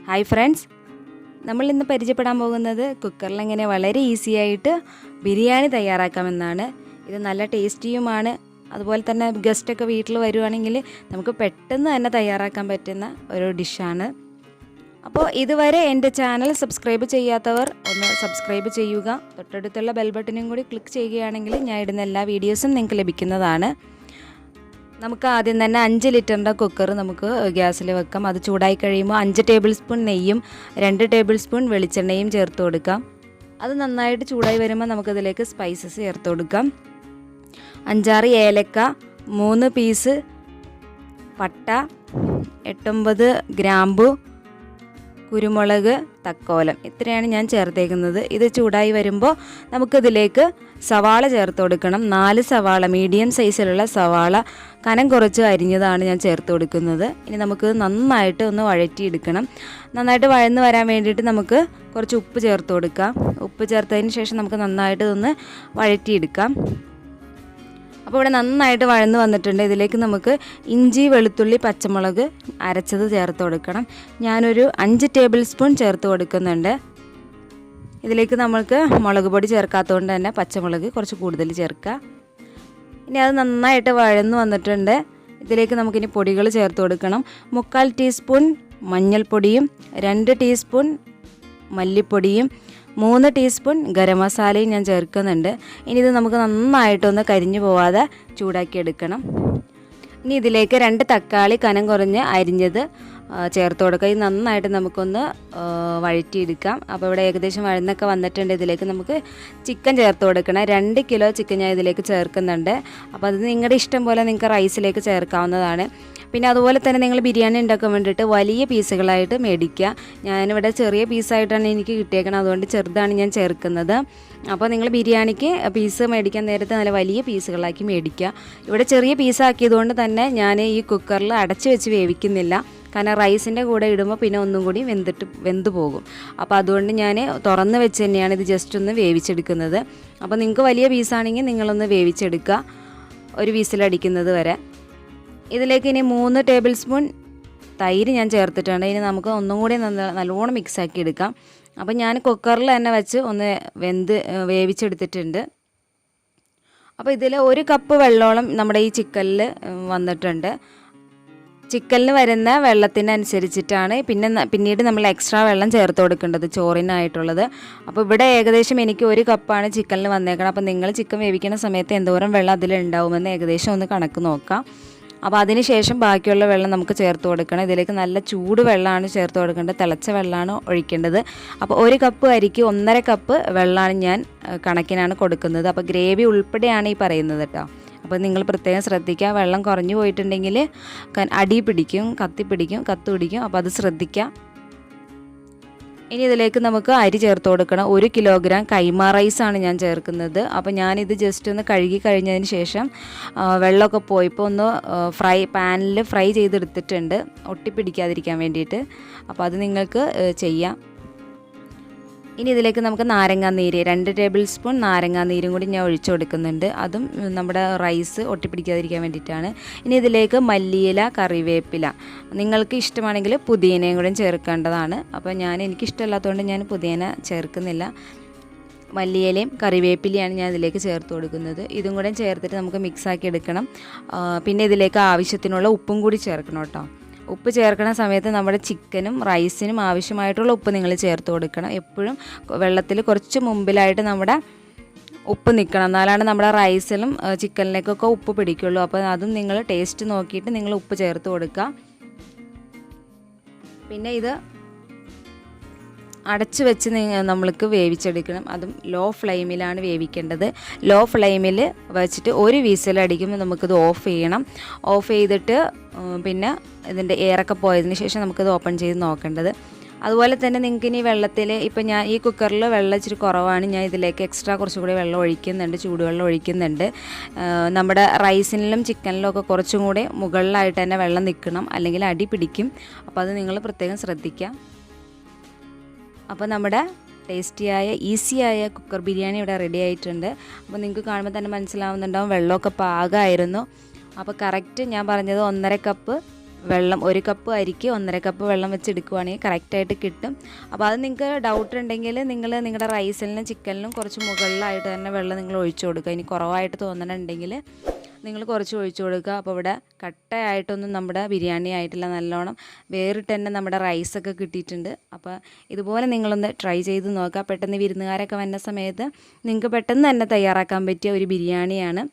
Hi friends, നമ്മൾ ഇന്ന് പരിചയപ്പെടാൻ പോകുന്നത് കുക്കറിൽ എങ്ങനെ വളരെ ഈസി ആയിട്ട് ബിരിയാണി തയ്യാറാക്കാമെന്നാണ്. ഇത് നല്ല ടേസ്റ്റിയുമാണ്. അതുപോലെ തന്നെ ഗസ്റ്റൊക്കെ വീട്ടിൽ വരുവാണെങ്കിൽ നമുക്ക് പെട്ടെന്ന് തന്നെ തയ്യാറാക്കാൻ പറ്റുന്ന ഒരു ഡിഷാണ്. അപ്പോൾ ഇതുവരെ എൻ്റെ ചാനൽ സബ്സ്ക്രൈബ് ചെയ്യാത്തവർ ഒന്ന് സബ്സ്ക്രൈബ് ചെയ്യുക. തൊട്ടടുത്തുള്ള ബെൽ ബട്ടനും കൂടി ക്ലിക്ക് ചെയ്യുകയാണെങ്കിൽ ഞാൻ ഇടുന്ന എല്ലാ വീഡിയോസും നിങ്ങൾക്ക് ലഭിക്കുന്നതാണ്. നമുക്ക് ആദ്യം തന്നെ 5 ലിറ്ററിൻ്റെ കുക്കർ നമുക്ക് ഗ്യാസിൽ വെക്കാം. അത് ചൂടായി കഴിയുമ്പോൾ 5 ടേബിൾ സ്പൂൺ നെയ്യും 2 ടേബിൾ സ്പൂൺ വെളിച്ചെണ്ണയും ചേർത്ത് കൊടുക്കാം. അത് നന്നായിട്ട് ചൂടായി വരുമ്പോൾ നമുക്കതിലേക്ക് സ്പൈസസ് ചേർത്ത് കൊടുക്കാം. 5-6 ഏലക്ക, 3 പീസ് പട്ട, 8-9 ഗ്രാമ്പു, കുരുമുളക്, തക്കോലം, ഇത്രയാണ് ഞാൻ ചേർത്തേക്കുന്നത്. ഇത് ചൂടായി വരുമ്പോൾ നമുക്കിതിലേക്ക് സവാള ചേർത്ത് കൊടുക്കണം. 4 സവാള, മീഡിയം സൈസിലുള്ള സവാള കനം കുറച്ച് അരിഞ്ഞതാണ് ഞാൻ ചേർത്ത് കൊടുക്കുന്നത്. ഇനി നമുക്ക് നന്നായിട്ട് ഒന്ന് വഴറ്റിയെടുക്കണം. നന്നായിട്ട് വഴന്ന് വരാൻ വേണ്ടിയിട്ട് നമുക്ക് കുറച്ച് ഉപ്പ് ചേർത്ത് കൊടുക്കാം. ഉപ്പ് ചേർത്തതിന് ശേഷം നമുക്ക് നന്നായിട്ട് ഒന്ന് വഴറ്റിയെടുക്കാം. അപ്പോൾ ഇവിടെ നന്നായിട്ട് വഴന്ന് വന്നിട്ടുണ്ട്. ഇതിലേക്ക് നമുക്ക് ഇഞ്ചി, വെളുത്തുള്ളി, പച്ചമുളക് അരച്ചത് ചേർത്ത് കൊടുക്കണം. ഞാനൊരു 5 ടേബിൾ സ്പൂൺ ചേർത്ത് കൊടുക്കുന്നുണ്ട്. ഇതിലേക്ക് നമ്മൾക്ക് മുളക് പൊടി ചേർക്കാത്തതുകൊണ്ട് തന്നെ പച്ചമുളക് കുറച്ച് കൂടുതൽ ചേർക്കുക. ഇനി അത് നന്നായിട്ട് വഴന്ന് വന്നിട്ടുണ്ട്. ഇതിലേക്ക് നമുക്കിനി പൊടികൾ ചേർത്ത് കൊടുക്കണം. 3/4 ടീസ്പൂൺ മഞ്ഞൾപ്പൊടിയും 2 ടീസ്പൂൺ മല്ലിപ്പൊടിയും 3 ടീസ്പൂൺ ഗരം മസാലയും ഞാൻ ചേർക്കുന്നുണ്ട്. ഇനി ഇത് നമുക്ക് നന്നായിട്ടൊന്ന് കരിഞ്ഞു പോവാതെ ചൂടാക്കിയെടുക്കണം. ഇനി ഇതിലേക്ക് 2 തക്കാളി കനം കുറഞ്ഞ് അരിഞ്ഞത് ചേർത്ത് കൊടുക്കുക. ഇത് നന്നായിട്ട് നമുക്കൊന്ന് വഴറ്റിയെടുക്കാം. അപ്പോൾ ഇവിടെ ഏകദേശം വഴന്നൊക്കെ വന്നിട്ടുണ്ട്. ഇതിലേക്ക് നമുക്ക് ചിക്കൻ ചേർത്ത് കൊടുക്കണം. 2 കിലോ ചിക്കൻ ഞാൻ ഇതിലേക്ക് ചേർക്കുന്നുണ്ട്. അപ്പോൾ അത് നിങ്ങളുടെ ഇഷ്ടം പോലെ നിങ്ങൾക്ക് റൈസിലേക്ക് ചേർക്കാവുന്നതാണ്. പിന്നെ അതുപോലെ തന്നെ നിങ്ങൾ ബിരിയാണി ഉണ്ടാക്കാൻ വേണ്ടിയിട്ട് വലിയ പീസുകളായിട്ട് മേടിക്കുക. ഞാനിവിടെ ചെറിയ പീസായിട്ടാണ് എനിക്ക് കിട്ടിയേക്കുന്നത്, അതുകൊണ്ട് ചെറുതാണ് ഞാൻ ചേർക്കുന്നത്. അപ്പോൾ നിങ്ങൾ ബിരിയാണിക്ക് പീസ് മേടിക്കാൻ നേരത്തെ നല്ല വലിയ പീസുകളാക്കി മേടിക്കുക. ഇവിടെ ചെറിയ പീസാക്കിയതുകൊണ്ട് തന്നെ ഞാൻ ഈ കുക്കറിൽ അടച്ച് വെച്ച് വേവിക്കുന്നില്ല. കാരണം റൈസിൻ്റെ കൂടെ ഇടുമ്പോൾ പിന്നെ ഒന്നും കൂടി വെന്ത് പോകും. അപ്പോൾ അതുകൊണ്ട് ഞാൻ തുറന്ന് വെച്ച് തന്നെയാണ് ഇത് ജസ്റ്റ് ഒന്ന് വേവിച്ചെടുക്കുന്നത്. അപ്പോൾ നിങ്ങൾക്ക് വലിയ പീസാണെങ്കിൽ നിങ്ങളൊന്ന് വേവിച്ചെടുക്കുക, ഒരു വിസിലടിക്കുന്നത് വരെ. ഇതിലേക്ക് ഇനി 3 ടേബിൾ സ്പൂൺ തൈര് ഞാൻ ചേർത്തിട്ടുണ്ട്. ഇനി നമുക്ക് ഒന്നും കൂടി നല്ലോണം മിക്സാക്കി എടുക്കാം. അപ്പോൾ ഞാൻ കുക്കറിൽ തന്നെ വെച്ച് ഒന്ന് വേവിച്ചെടുത്തിട്ടുണ്ട്. അപ്പോൾ ഇതിൽ 1 കപ്പ് വെള്ളത്തോളം നമ്മുടെ ഈ ചിക്കനിൽ വന്നിട്ടുണ്ട്. ചിക്കനിൽ വരുന്ന വെള്ളത്തിനനുസരിച്ചിട്ടാണ് പിന്നീട് നമ്മൾ എക്സ്ട്രാ വെള്ളം ചേർത്ത് കൊടുക്കേണ്ടത് ചോറിനായിട്ടുള്ളത്. അപ്പോൾ ഇവിടെ ഏകദേശം എനിക്ക് 1 കപ്പാണ് ചിക്കനിൽ വന്നേക്കണം. അപ്പോൾ നിങ്ങൾ ചിക്കൻ വേവിക്കുന്ന സമയത്ത് എന്തോരം വെള്ളം അതിലുണ്ടാവുമെന്ന് ഏകദേശം ഒന്ന് കണക്ക് നോക്കാം. അപ്പോൾ അതിന് ശേഷം ബാക്കിയുള്ള വെള്ളം നമുക്ക് ചേർത്ത് കൊടുക്കണം. ഇതിലേക്ക് നല്ല ചൂട് വെള്ളമാണ് ചേർത്ത് കൊടുക്കേണ്ടത്, തിളച്ച വെള്ളമാണ് ഒഴിക്കേണ്ടത്. അപ്പോൾ 1 കപ്പ് അരിക്ക് 1.5 കപ്പ് വെള്ളമാണ് ഞാൻ കണക്കിനാണ് കൊടുക്കുന്നത്. അപ്പോൾ ഗ്രേവി ഉൾപ്പെടെയാണ് ഈ പറയുന്നത് കേട്ടോ. അപ്പോൾ നിങ്ങൾ പ്രത്യേകം ശ്രദ്ധിക്കുക. വെള്ളം കുറഞ്ഞു പോയിട്ടുണ്ടെങ്കിൽ അടി പിടിക്കും, കത്തി പിടിക്കും. അപ്പോൾ അത് ശ്രദ്ധിക്കുക. ഇനി ഇതിലേക്ക് നമുക്ക് അരി ചേർത്ത് കൊടുക്കണം. 1 കിലോഗ്രാം കൈമ റൈസാണ് ഞാൻ ചേർക്കുന്നത്. അപ്പോൾ ഞാനിത് ജസ്റ്റ് ഒന്ന് കഴുകി കഴിഞ്ഞതിന് ശേഷം വെള്ളമൊക്കെ പോയപ്പോൾ ഒന്ന് പാനിൽ ഫ്രൈ ചെയ്തെടുത്തിട്ടുണ്ട്, ഒട്ടിപ്പിടിക്കാതിരിക്കാൻ വേണ്ടിയിട്ട്. അപ്പോൾ അത് നിങ്ങൾക്ക് ചെയ്യാം. ഇനി ഇതിലേക്ക് നമുക്ക് നാരങ്ങാനീര് 2 ടേബിൾ സ്പൂൺ നാരങ്ങാനീരും കൂടി ഞാൻ ഒഴിച്ചു കൊടുക്കുന്നുണ്ട്. അതും നമ്മുടെ റൈസ് ഒട്ടിപ്പിടിക്കാതിരിക്കാൻ വേണ്ടിയിട്ടാണ്. ഇനി ഇതിലേക്ക് മല്ലിയില, കറിവേപ്പില, നിങ്ങൾക്ക് ഇഷ്ടമാണെങ്കിൽ പുതിനയും കൂടി ചേർക്കേണ്ടതാണ്. അപ്പോൾ എനിക്കിഷ്ടമല്ലാത്തതുകൊണ്ട് ഞാൻ പുതിന ചേർക്കുന്നില്ല. മല്ലിയിലയും കറിവേപ്പിലയാണ് ഞാൻ ഇതിലേക്ക് ചേർത്ത് കൊടുക്കുന്നത്. ഇതും കൂടെ ചേർത്തിട്ട് നമുക്ക് മിക്സാക്കി എടുക്കണം. പിന്നെ ഇതിലേക്ക് ആവശ്യത്തിനുള്ള ഉപ്പും കൂടി ചേർക്കണം കേട്ടോ. ഉപ്പ് ചേർക്കുന്ന സമയത്ത് നമ്മുടെ ചിക്കനും റൈസിനും ആവശ്യമായിട്ടുള്ള ഉപ്പ് നിങ്ങൾ ചേർത്ത് കൊടുക്കണം. എപ്പോഴും വെള്ളത്തിൽ കുറച്ച് മുമ്പിലായിട്ട് നമ്മുടെ ഉപ്പ് നിൽക്കണം, എന്നാലാണ് നമ്മുടെ റൈസിലും ചിക്കനിലേക്കൊക്കെ ഉപ്പ് പിടിക്കുള്ളൂ. അപ്പോൾ അതും നിങ്ങൾ ടേസ്റ്റ് നോക്കിയിട്ട് നിങ്ങൾ ഉപ്പ് ചേർത്ത് കൊടുക്കുക. പിന്നെ ഇത് അടച്ചു വെച്ച് നമ്മൾക്ക് വേവിച്ചെടുക്കണം. അതും ലോ ഫ്ലെയിമിലാണ് വേവിക്കേണ്ടത്. ലോ ഫ്ലെയിമിൽ വെച്ചിട്ട് 1 വിസിലടിക്കുമ്പോൾ നമുക്കിത് ഓഫ് ചെയ്യണം. ഓഫ് ചെയ്തിട്ട് പിന്നെ ഇതിൻ്റെ എയറൊക്കെ പോയതിന് ശേഷം നമുക്കിത് ഓപ്പൺ ചെയ്ത് നോക്കേണ്ടത്. അതുപോലെ തന്നെ നിങ്ങൾക്ക് ഇനി വെള്ളത്തിൽ, ഇപ്പം ഞാൻ ഈ കുക്കറിൽ വെള്ളം ഇച്ചിരി കുറവാണ്, ഞാൻ ഇതിലേക്ക് എക്സ്ട്രാ കുറച്ചുകൂടി വെള്ളം ഒഴിക്കുന്നുണ്ട്, ചൂടുവെള്ളം ഒഴിക്കുന്നുണ്ട്. നമ്മുടെ റൈസിനിലും ചിക്കനിലും ഒക്കെ കുറച്ചും കൂടി മുകളിലായിട്ട് തന്നെ വെള്ളം നിൽക്കണം, അല്ലെങ്കിൽ അടി പിടിക്കും. അപ്പോൾ അത് നിങ്ങൾ പ്രത്യേകം ശ്രദ്ധിക്കുക. അപ്പോൾ നമ്മുടെ ടേസ്റ്റിയായ ഈസിയായ കുക്കർ ബിരിയാണി ഇവിടെ റെഡി ആയിട്ടുണ്ട്. അപ്പോൾ നിങ്ങൾക്ക് കാണുമ്പോൾ തന്നെ മനസ്സിലാവുന്നുണ്ടാവും വെള്ളമൊക്കെ പാകമായിരുന്നു. അപ്പോൾ കറക്റ്റ് ഞാൻ പറഞ്ഞത് 1.5 കപ്പ് വെള്ളം 1 കപ്പ് അരിക്ക് 1.5 കപ്പ് വെള്ളം വെച്ച് എടുക്കുവാണെങ്കിൽ കറക്റ്റായിട്ട് കിട്ടും. അപ്പോൾ അത് നിങ്ങൾക്ക് ഡൗട്ട് ഉണ്ടെങ്കിൽ നിങ്ങൾ നിങ്ങളുടെ റൈസിനും ചിക്കനിലും കുറച്ച് മുകളിലായിട്ട് തന്നെ വെള്ളം നിങ്ങൾ ഒഴിച്ചു കൊടുക്കുക. ഇനി കുറവായിട്ട് തോന്നണുണ്ടെങ്കിൽ നിങ്ങൾ കുറച്ച് ഒഴിച്ചു കൊടുക്കുക. അപ്പോൾ ഇവിടെ കട്ടയായിട്ടൊന്നും നമ്മുടെ ബിരിയാണി ആയിട്ടില്ല, നല്ലോണം വേറിട്ട് തന്നെ നമ്മുടെ റൈസൊക്കെ കിട്ടിയിട്ടുണ്ട്. അപ്പോൾ ഇതുപോലെ നിങ്ങളൊന്ന് ട്രൈ ചെയ്ത് നോക്കുക. പെട്ടെന്ന് വിരുന്നുകാരൊക്കെ വന്ന സമയത്ത് നിങ്ങൾക്ക് പെട്ടെന്ന് തന്നെ തയ്യാറാക്കാൻ പറ്റിയ ഒരു ബിരിയാണിയാണ്.